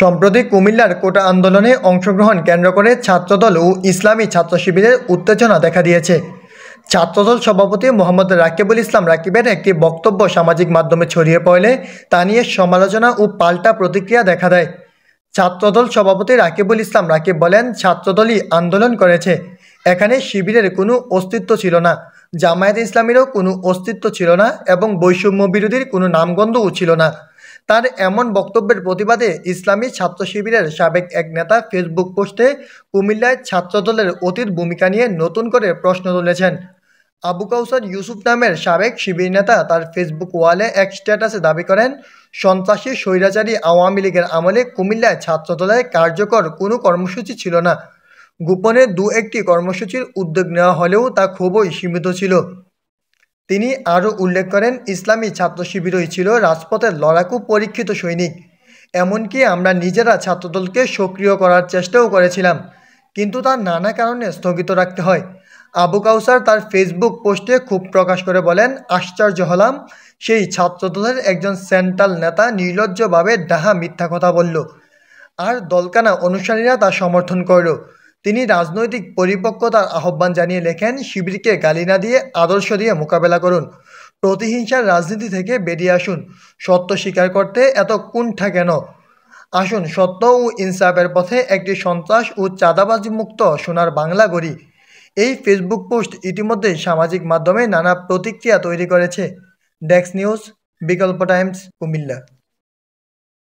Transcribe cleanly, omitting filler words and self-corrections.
সম্প্রতি কুমিল্লার কোটা আন্দোলনে অংশগ্রহণ কেন্দ্র করে ছাত্রদল ও ইসলামী ছাত্র শিবিরের উত্তেজনা দেখা দিয়েছে। ছাত্রদল সভাপতি মোহাম্মদ রাকিবুল ইসলাম রাকিবের একটি বক্তব্য সামাজিক মাধ্যমে ছড়িয়ে পড়লে তা নিয়ে সমালোচনা ও পাল্টা প্রতিক্রিয়া দেখা দেয়। ছাত্রদল সভাপতি রাকিবুল ইসলাম রাকিব বলেন, ছাত্রদলই আন্দোলন করেছে, এখানে শিবিরের কোনো অস্তিত্ব ছিল না, জামায়াতে ইসলামীরও কোনো অস্তিত্ব ছিল না এবং বৈষম্য বিরোধীর কোনো নামগন্ধও ছিল না। তার এমন বক্তব্যের প্রতিবাদে ইসলামী ছাত্র শিবিরের সাবেক এক নেতা ফেসবুক পোস্টে কুমিল্লায় ছাত্রদলের অতীত ভূমিকা নিয়ে নতুন করে প্রশ্ন তুলেছেন। আবু কাউসার ইউসুফ নামের সাবেক শিবির নেতা তার ফেসবুক ওয়ালে এক স্ট্যাটাসে দাবি করেন, সন্ত্রাসী স্বৈরাচারী আওয়ামী লীগের আমলে কুমিল্লায় ছাত্রদলের কার্যকর কোনো কর্মসূচি ছিল না। গোপনে দু একটি কর্মসূচির উদ্যোগ নেওয়া হলেও তা খুবই সীমিত ছিল। তিনি আরও উল্লেখ করেন, ইসলামী ছাত্র শিবিরই ছিল রাজপথের লড়াকু পরীক্ষিত সৈনিক। এমনকি আমরা নিজেরা ছাত্রদলকে সক্রিয় করার চেষ্টাও করেছিলাম, কিন্তু তা নানা কারণে স্থগিত রাখতে হয়। আবু কাউসার তার ফেসবুক পোস্টে ক্ষোভ প্রকাশ করে বলেন, আশ্চর্য হলাম, সেই ছাত্রদলের একজন সেন্ট্রাল নেতা নির্লজ্জভাবে ডাহা মিথ্যা কথা বলল, আর দলকানা অনুসারীরা তা সমর্থন করল। তিনি রাজনৈতিক পরিপক্কতার আহ্বান জানিয়ে লেখেন, শিবিরকে গালি না দিয়ে আদর্শ দিয়ে মোকাবেলা করুন, প্রতিহিংসার রাজনীতি থেকে বেরিয়ে আসুন, সত্য স্বীকার করতে এত কুণ্ঠা কেন? আসুন সত্য ও ইনসাফের পথে একটি সন্ত্রাস ও চাঁদাবাজি মুক্ত সোনার বাংলা গড়ি। এই ফেসবুক পোস্ট ইতিমধ্যেই সামাজিক মাধ্যমে নানা প্রতিক্রিয়া তৈরি করেছে। ডেস্ক নিউজ, বিকল্প টাইমস, কুমিল্লা।